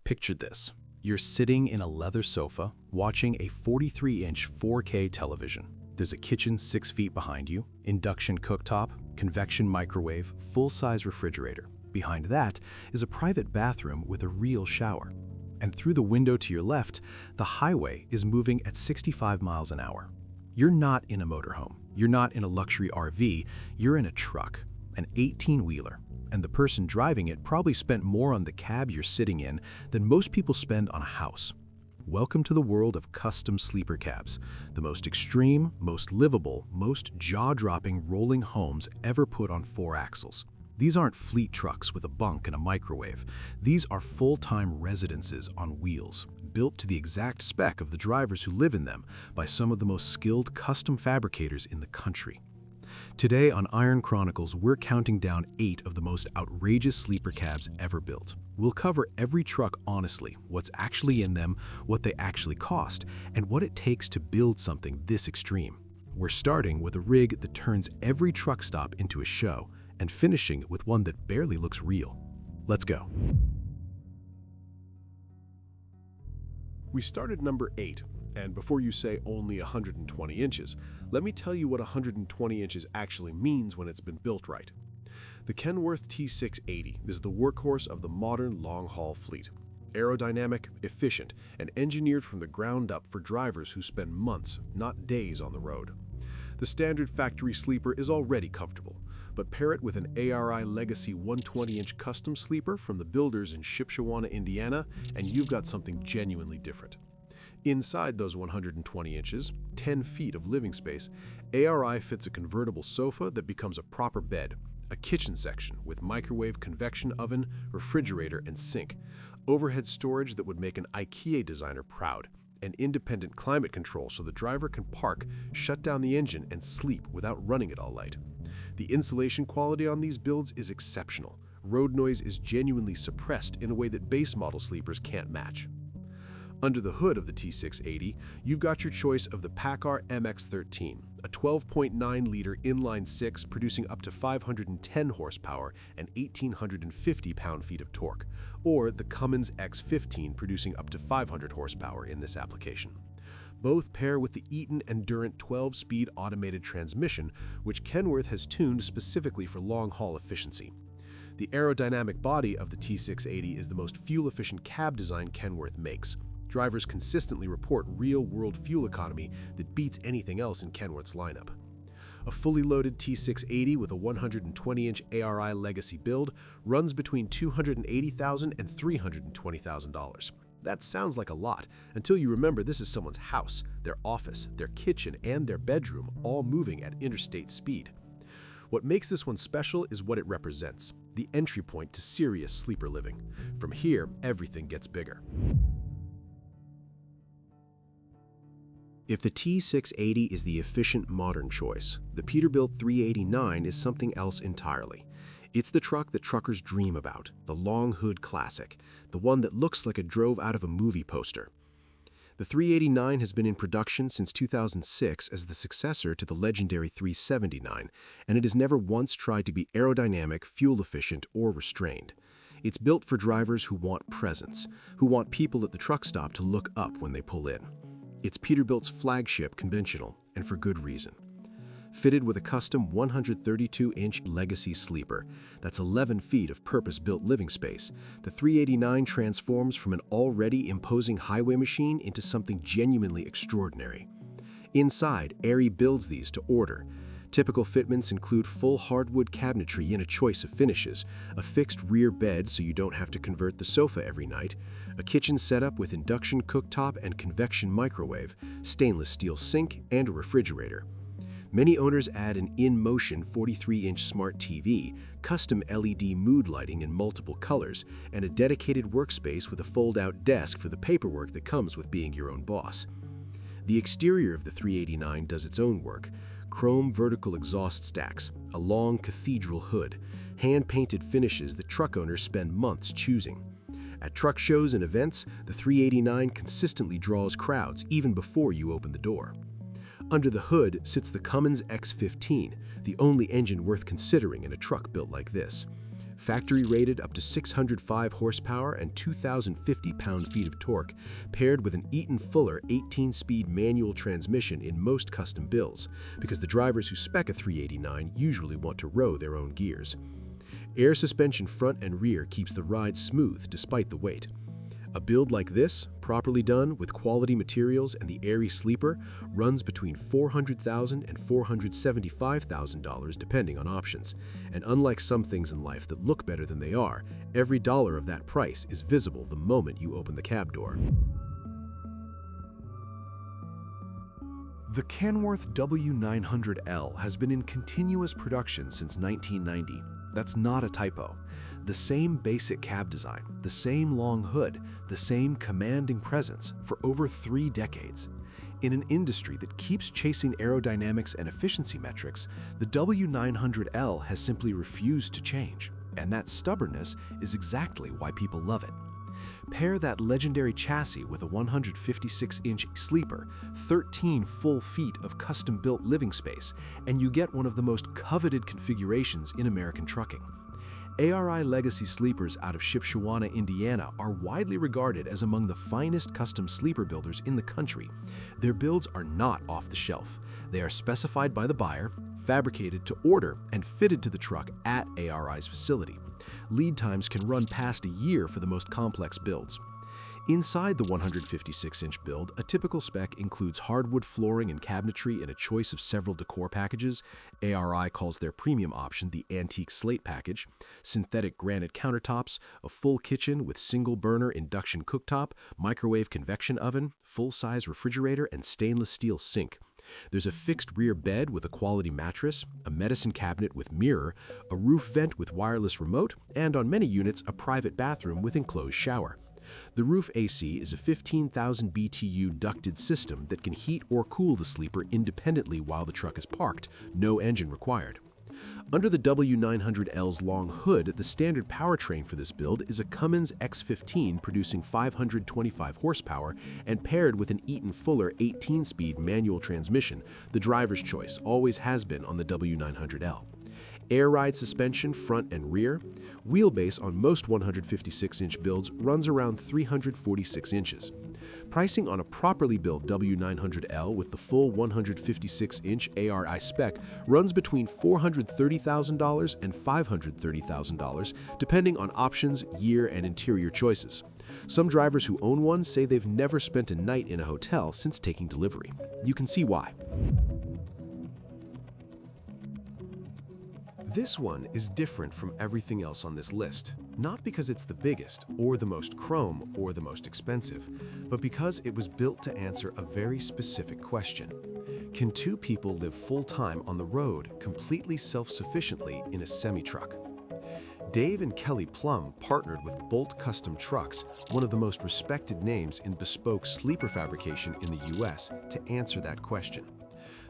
Picture this. You're sitting in a leather sofa, watching a 43-inch 4K television. There's a kitchen 6 feet behind you, induction cooktop, convection microwave, full-size refrigerator. Behind that is a private bathroom with a real shower. And through the window to your left, the highway is moving at 65 miles an hour. You're not in a motorhome. You're not in a luxury RV. You're in a truck, an 18-wheeler. And the person driving it probably spent more on the cab you're sitting in than most people spend on a house. Welcome to the world of custom sleeper cabs, the most extreme, most livable, most jaw-dropping rolling homes ever put on 4 axles. These aren't fleet trucks with a bunk and a microwave. These are full-time residences on wheels, built to the exact spec of the drivers who live in them by some of the most skilled custom fabricators in the country. Today on Iron Chronicles, we're counting down 8 of the most outrageous sleeper cabs ever built. We'll cover every truck honestly, what's actually in them, what they actually cost, and what it takes to build something this extreme. We're starting with a rig that turns every truck stop into a show, and finishing with one that barely looks real. Let's go. We started number 8, and before you say only 120 inches, let me tell you what 120 inches actually means when it's been built right. The Kenworth T680 is the workhorse of the modern long-haul fleet. Aerodynamic, efficient, and engineered from the ground up for drivers who spend months, not days, on the road. The standard factory sleeper is already comfortable, but pair it with an ARI Legacy 120-inch custom sleeper from the builders in Shipshewana, Indiana, and you've got something genuinely different. Inside those 120 inches, 10 feet of living space, ARI fits a convertible sofa that becomes a proper bed, a kitchen section with microwave, convection oven, refrigerator, and sink, overhead storage that would make an IKEA designer proud, and independent climate control so the driver can park, shut down the engine, and sleep without running it all night. The insulation quality on these builds is exceptional. Road noise is genuinely suppressed in a way that base model sleepers can't match. Under the hood of the T680, you've got your choice of the PACCAR MX-13, a 12.9-liter inline-6 producing up to 510 horsepower and 1,850 pound-feet of torque, or the Cummins X15 producing up to 500 horsepower in this application. Both pair with the Eaton Endurant 12-speed automated transmission, which Kenworth has tuned specifically for long-haul efficiency. The aerodynamic body of the T680 is the most fuel-efficient cab design Kenworth makes. Drivers consistently report real-world fuel economy that beats anything else in Kenworth's lineup. A fully loaded T680 with a 120-inch ARI Legacy build runs between $280,000 and $320,000. That sounds like a lot, until you remember this is someone's house, their office, their kitchen, and their bedroom, all moving at interstate speed. What makes this one special is what it represents, the entry point to serious sleeper living. From here, everything gets bigger. If the T680 is the efficient modern choice, the Peterbilt 389 is something else entirely. It's the truck that truckers dream about, the long hood classic, the one that looks like it drove out of a movie poster. The 389 has been in production since 2006 as the successor to the legendary 379, and it has never once tried to be aerodynamic, fuel-efficient, or restrained. It's built for drivers who want presence, who want people at the truck stop to look up when they pull in. It's Peterbilt's flagship conventional, and for good reason. Fitted with a custom 132-inch Legacy sleeper, that's 11 feet of purpose-built living space, the 389 transforms from an already imposing highway machine into something genuinely extraordinary. Inside, ARI builds these to order. Typical fitments include full hardwood cabinetry in a choice of finishes, a fixed rear bed so you don't have to convert the sofa every night, a kitchen setup with induction cooktop and convection microwave, stainless steel sink, and a refrigerator. Many owners add an in-motion 43-inch smart TV, custom LED mood lighting in multiple colors, and a dedicated workspace with a fold-out desk for the paperwork that comes with being your own boss. The exterior of the 389 does its own work. Chrome vertical exhaust stacks, a long cathedral hood, hand-painted finishes that truck owners spend months choosing. At truck shows and events, the 389 consistently draws crowds even before you open the door. Under the hood sits the Cummins X15, the only engine worth considering in a truck built like this. Factory rated up to 605 horsepower and 2,050 pound-feet of torque, paired with an Eaton Fuller 18-speed manual transmission in most custom builds, because the drivers who spec a 389 usually want to row their own gears. Air suspension front and rear keeps the ride smooth despite the weight. A build like this, properly done with quality materials and the airy sleeper, runs between $400,000 and $475,000 depending on options. And unlike some things in life that look better than they are, every dollar of that price is visible the moment you open the cab door. The Kenworth W900L has been in continuous production since 1990. That's not a typo. The same basic cab design, the same long hood, the same commanding presence for over 3 decades. In an industry that keeps chasing aerodynamics and efficiency metrics, the W900L has simply refused to change, and that stubbornness is exactly why people love it. Pair that legendary chassis with a 156-inch sleeper, 13 full feet of custom-built living space, and you get one of the most coveted configurations in American trucking. ARI Legacy sleepers out of Shipshewana, Indiana are widely regarded as among the finest custom sleeper builders in the country. Their builds are not off the shelf. They are specified by the buyer, fabricated to order, and fitted to the truck at ARI's facility. Lead times can run past a year for the most complex builds. Inside the 156-inch build, a typical spec includes hardwood flooring and cabinetry in a choice of several decor packages. ARI calls their premium option the Antique Slate package, synthetic granite countertops, a full kitchen with single-burner induction cooktop, microwave convection oven, full-size refrigerator, and stainless steel sink. There's a fixed rear bed with a quality mattress, a medicine cabinet with mirror, a roof vent with wireless remote, and on many units, a private bathroom with enclosed shower. The roof AC is a 15,000 BTU ducted system that can heat or cool the sleeper independently while the truck is parked, no engine required. Under the W900L's long hood, the standard powertrain for this build is a Cummins X15 producing 525 horsepower and paired with an Eaton Fuller 18-speed manual transmission, the driver's choice always has been on the W900L. Air ride suspension front and rear. Wheelbase on most 156-inch builds runs around 346 inches. Pricing on a properly built W900L with the full 156-inch ARI spec runs between $430,000 and $530,000, depending on options, year, and interior choices. Some drivers who own one say they've never spent a night in a hotel since taking delivery. You can see why. This one is different from everything else on this list, not because it's the biggest, or the most chrome, or the most expensive, but because it was built to answer a very specific question. Can 2 people live full-time on the road, completely self-sufficiently in a semi-truck? Dave and Kelly Plum partnered with Bolt Custom Trucks, one of the most respected names in bespoke sleeper fabrication in the US, to answer that question.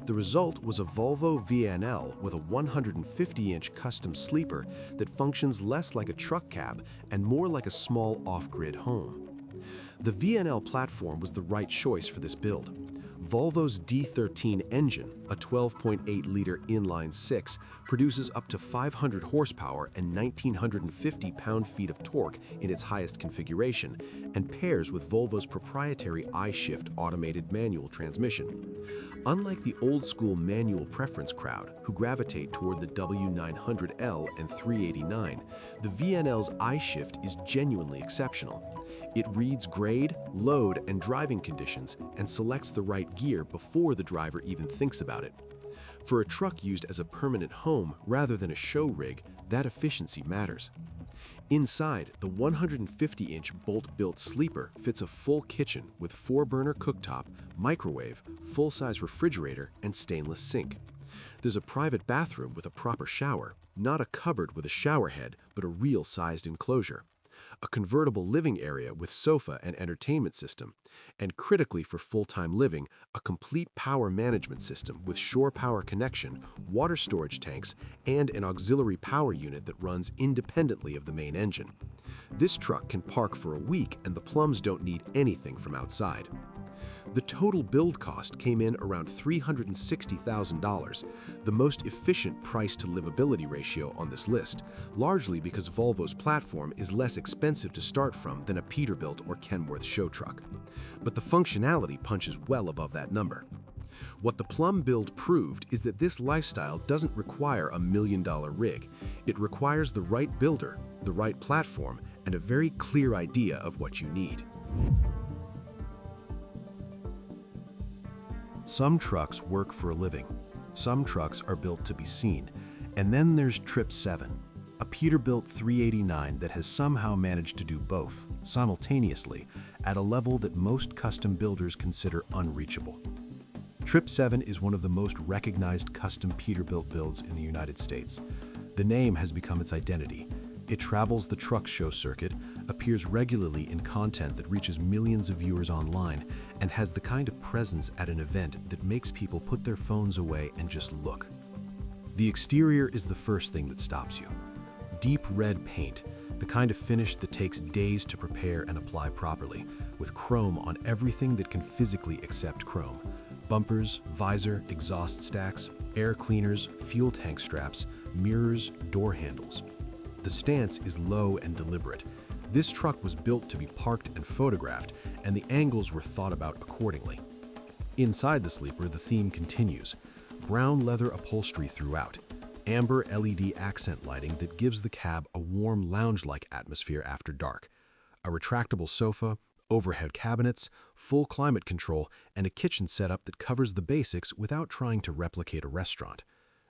The result was a Volvo VNL with a 150-inch custom sleeper that functions less like a truck cab and more like a small off-grid home. The VNL platform was the right choice for this build. Volvo's D13 engine, a 12.8-liter inline-6, produces up to 500 horsepower and 1,950 pound-feet of torque in its highest configuration, and pairs with Volvo's proprietary I-Shift automated manual transmission. Unlike the old-school manual preference crowd, who gravitate toward the W900L and 389, the VNL's I-Shift is genuinely exceptional. It reads grade, load, and driving conditions and selects the right gear before the driver even thinks about it. For a truck used as a permanent home rather than a show rig, that efficiency matters. Inside, the 150-inch Bolt-built sleeper fits a full kitchen with 4-burner cooktop, microwave, full-size refrigerator, and stainless sink. There's a private bathroom with a proper shower, not a cupboard with a shower head, but a real-sized enclosure. A convertible living area with sofa and entertainment system, and critically for full-time living, a complete power management system with shore power connection, water storage tanks, and an auxiliary power unit that runs independently of the main engine. This truck can park for a week and the Plums don't need anything from outside. The total build cost came in around $360,000, the most efficient price-to-livability ratio on this list, largely because Volvo's platform is less expensive to start from than a Peterbilt or Kenworth show truck. But the functionality punches well above that number. What the Plum build proved is that this lifestyle doesn't require a $1 million rig. It requires the right builder, the right platform, and a very clear idea of what you need. Some trucks work for a living. Some trucks are built to be seen. And then there's Trip 7, a Peterbilt 389 that has somehow managed to do both, simultaneously, at a level that most custom builders consider unreachable. Trip 7 is one of the most recognized custom Peterbilt builds in the United States. The name has become its identity. It travels the truck show circuit, appears regularly in content that reaches millions of viewers online, and has the kind of presence at an event that makes people put their phones away and just look. The exterior is the first thing that stops you. Deep red paint, the kind of finish that takes days to prepare and apply properly, with chrome on everything that can physically accept chrome. Bumpers, visor, exhaust stacks, air cleaners, fuel tank straps, mirrors, door handles. The stance is low and deliberate. This truck was built to be parked and photographed, and the angles were thought about accordingly. Inside the sleeper, the theme continues. Brown leather upholstery throughout, amber LED accent lighting that gives the cab a warm lounge-like atmosphere after dark, a retractable sofa, overhead cabinets, full climate control, and a kitchen setup that covers the basics without trying to replicate a restaurant.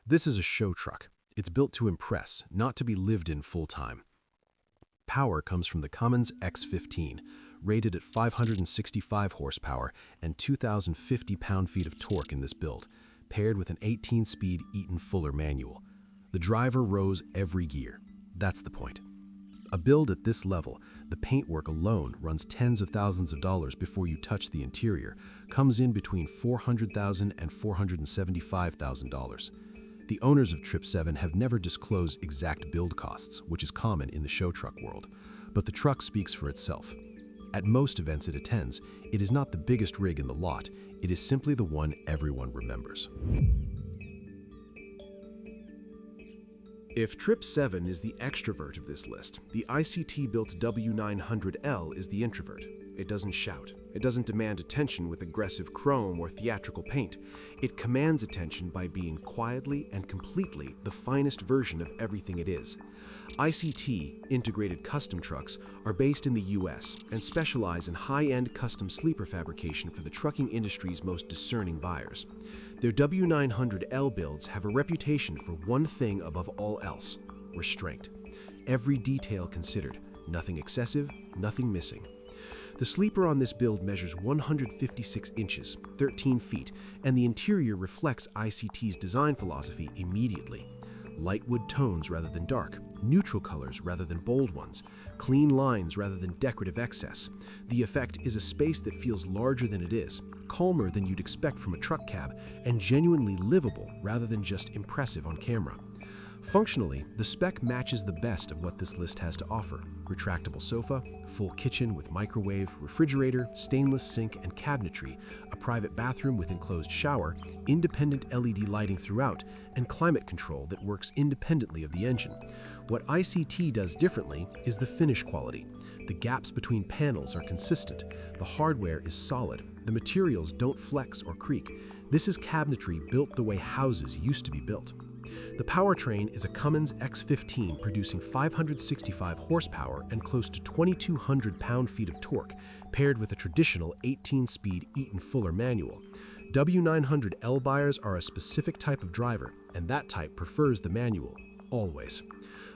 This is a show truck. It's built to impress, not to be lived in full-time. Power comes from the Cummins X15, rated at 565 horsepower and 2,050 pound-feet of torque in this build, paired with an 18-speed Eaton Fuller manual. The driver rows every gear. That's the point. A build at this level, the paintwork alone runs tens of thousands of dollars before you touch the interior, comes in between $400,000 and $475,000. The owners of Trip 7 have never disclosed exact build costs, which is common in the show truck world, but the truck speaks for itself. At most events it attends, it is not the biggest rig in the lot, it is simply the one everyone remembers. If Trip 7 is the extrovert of this list, the ICT-built W900L is the introvert. It doesn't shout. It doesn't demand attention with aggressive chrome or theatrical paint. It commands attention by being quietly and completely the finest version of everything it is. ICT, Integrated Custom Trucks, are based in the US and specialize in high-end custom sleeper fabrication for the trucking industry's most discerning buyers. Their W900L builds have a reputation for one thing above all else: restraint. Every detail considered, nothing excessive, nothing missing. The sleeper on this build measures 156 inches, 13 feet, and the interior reflects ICT's design philosophy immediately. Light wood tones rather than dark, neutral colors rather than bold ones, clean lines rather than decorative excess. The effect is a space that feels larger than it is, calmer than you'd expect from a truck cab, and genuinely livable rather than just impressive on camera. Functionally, the spec matches the best of what this list has to offer. Retractable sofa, full kitchen with microwave, refrigerator, stainless sink and cabinetry, a private bathroom with enclosed shower, independent LED lighting throughout, and climate control that works independently of the engine. What ICT does differently is the finish quality. The gaps between panels are consistent. The hardware is solid. The materials don't flex or creak. This is cabinetry built the way houses used to be built. The powertrain is a Cummins X15 producing 565 horsepower and close to 2,200 pound-feet of torque, paired with a traditional 18-speed Eaton Fuller manual. W900L buyers are a specific type of driver, and that type prefers the manual, always.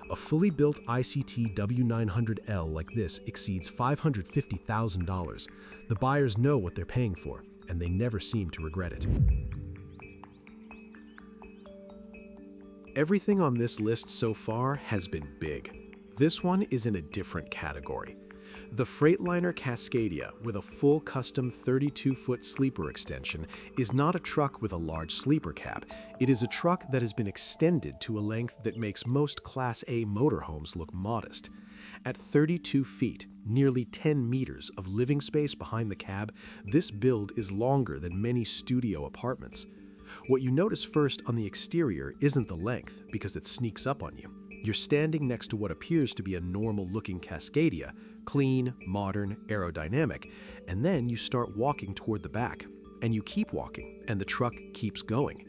A fully built ICT W900L like this exceeds $550,000. The buyers know what they're paying for, and they never seem to regret it. Everything on this list so far has been big. This one is in a different category. The Freightliner Cascadia with a full custom 32-foot sleeper extension is not a truck with a large sleeper cab. It is a truck that has been extended to a length that makes most Class A motorhomes look modest. At 32 feet, nearly 10 meters of living space behind the cab, this build is longer than many studio apartments. What you notice first on the exterior isn't the length, because it sneaks up on you. You're standing next to what appears to be a normal-looking Cascadia, clean, modern, aerodynamic, and then you start walking toward the back. And you keep walking, and the truck keeps going.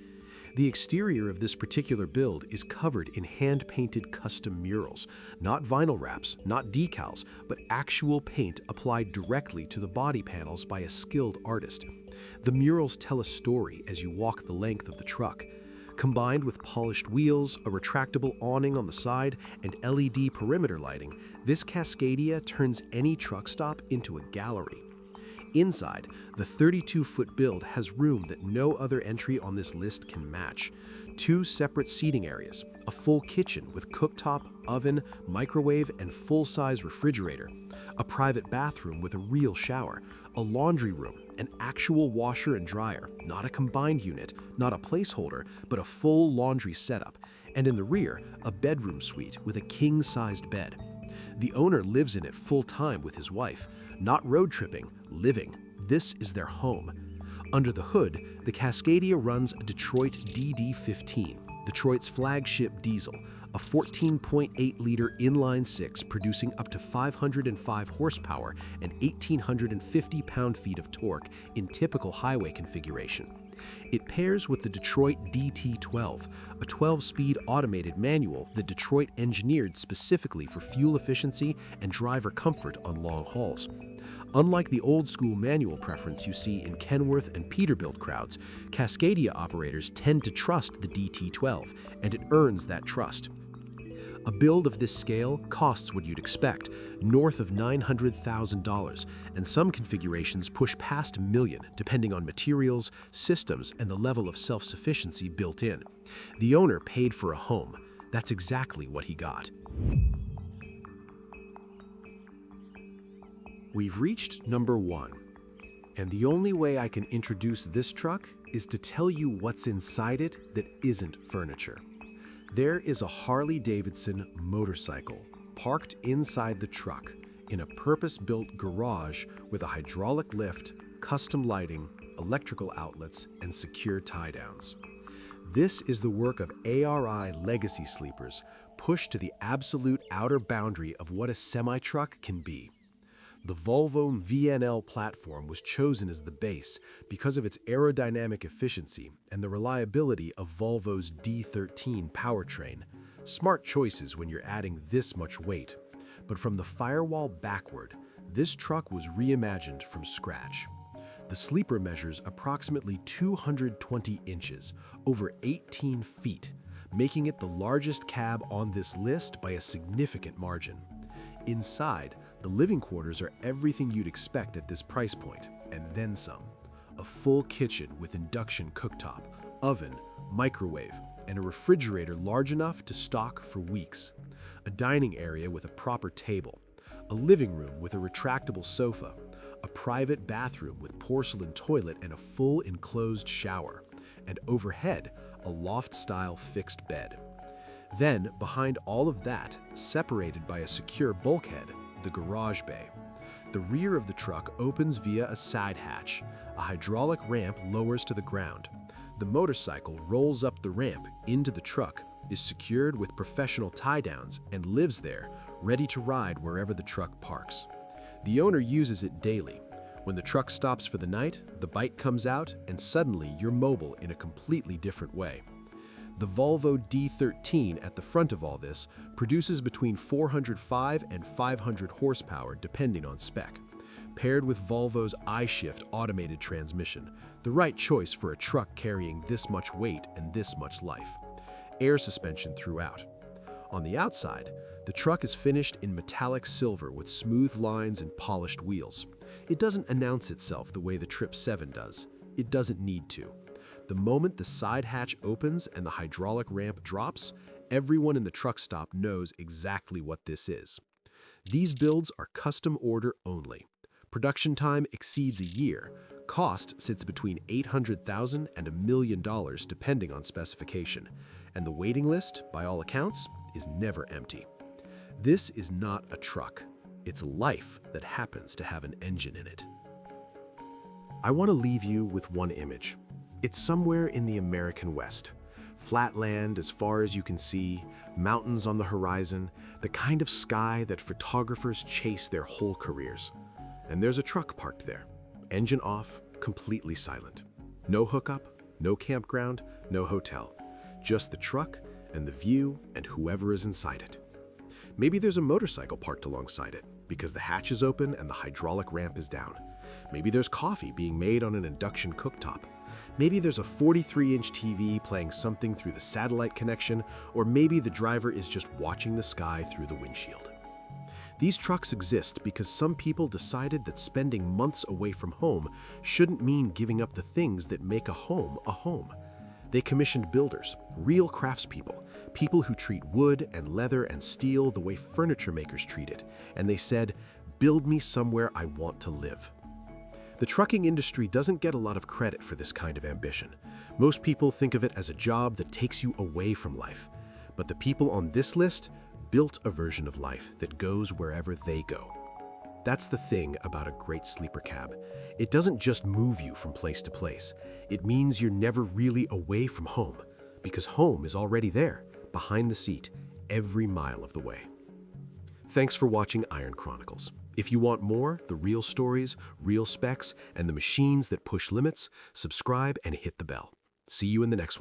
The exterior of this particular build is covered in hand-painted custom murals, not vinyl wraps, not decals, but actual paint applied directly to the body panels by a skilled artist. The murals tell a story as you walk the length of the truck. Combined with polished wheels, a retractable awning on the side, and LED perimeter lighting, this Cascadia turns any truck stop into a gallery. Inside, the 32-foot build has room that no other entry on this list can match. 2 separate seating areas, a full kitchen with cooktop, oven, microwave, and full-size refrigerator, a private bathroom with a real shower, a laundry room, an actual washer and dryer, not a combined unit, not a placeholder, but a full laundry setup, and in the rear, a bedroom suite with a king-sized bed. The owner lives in it full-time with his wife. Not road tripping, living. This is their home. Under the hood, the Cascadia runs a Detroit DD15, Detroit's flagship diesel, a 14.8-liter inline-six producing up to 505 horsepower and 1,850 pound-feet of torque in typical highway configuration. It pairs with the Detroit DT12, a 12-speed automated manual that Detroit engineered specifically for fuel efficiency and driver comfort on long hauls. Unlike the old-school manual preference you see in Kenworth and Peterbilt crowds, Cascadia operators tend to trust the DT12, and it earns that trust. A build of this scale costs what you'd expect, north of $900,000, and some configurations push past $1 million, depending on materials, systems, and the level of self-sufficiency built in. The owner paid for a home. That's exactly what he got. We've reached number 1, and the only way I can introduce this truck is to tell you what's inside it that isn't furniture. There is a Harley-Davidson motorcycle parked inside the truck in a purpose-built garage with a hydraulic lift, custom lighting, electrical outlets, and secure tie-downs. This is the work of ARI legacy sleepers pushed to the absolute outer boundary of what a semi-truck can be. The Volvo VNL platform was chosen as the base because of its aerodynamic efficiency and the reliability of Volvo's D13 powertrain. Smart choices when you're adding this much weight. But from the firewall backward, this truck was reimagined from scratch. The sleeper measures approximately 220 inches, over 18 feet, making it the largest cab on this list by a significant margin. Inside, the living quarters are everything you'd expect at this price point, and then some. A full kitchen with induction cooktop, oven, microwave, and a refrigerator large enough to stock for weeks. A dining area with a proper table. A living room with a retractable sofa. A private bathroom with porcelain toilet and a full enclosed shower. And overhead, a loft-style fixed bed. Then, behind all of that, separated by a secure bulkhead, the garage bay. The rear of the truck opens via a side hatch. A hydraulic ramp lowers to the ground. The motorcycle rolls up the ramp into the truck, is secured with professional tie-downs, and lives there, ready to ride wherever the truck parks. The owner uses it daily. When the truck stops for the night, the bike comes out, and suddenly you're mobile in a completely different way. The Volvo D13 at the front of all this produces between 405 and 500 horsepower depending on spec. Paired with Volvo's I-Shift automated transmission, the right choice for a truck carrying this much weight and this much life. Air suspension throughout. On the outside, the truck is finished in metallic silver with smooth lines and polished wheels. It doesn't announce itself the way the Trip 7 does. It doesn't need to. The moment the side hatch opens and the hydraulic ramp drops, everyone in the truck stop knows exactly what this is. These builds are custom order only. Production time exceeds a year. Cost sits between $800,000 and $1 million depending on specification. And the waiting list, by all accounts, is never empty. This is not a truck. It's life that happens to have an engine in it. I want to leave you with one image. It's somewhere in the American West. Flat land as far as you can see, mountains on the horizon, the kind of sky that photographers chase their whole careers. And there's a truck parked there, engine off, completely silent. No hookup, no campground, no hotel. Just the truck and the view and whoever is inside it. Maybe there's a motorcycle parked alongside it because the hatch is open and the hydraulic ramp is down. Maybe there's coffee being made on an induction cooktop. Maybe there's a 43-inch TV playing something through the satellite connection, or maybe the driver is just watching the sky through the windshield. These trucks exist because some people decided that spending months away from home shouldn't mean giving up the things that make a home a home. They commissioned builders, real craftspeople, people who treat wood and leather and steel the way furniture makers treat it, and they said, "Build me somewhere I want to live." The trucking industry doesn't get a lot of credit for this kind of ambition. Most people think of it as a job that takes you away from life. But the people on this list built a version of life that goes wherever they go. That's the thing about a great sleeper cab. It doesn't just move you from place to place. It means you're never really away from home, because home is already there, behind the seat, every mile of the way. Thanks for watching Iron Chronicles. If you want more, the real stories, real specs, and the machines that push limits, subscribe and hit the bell. See you in the next one.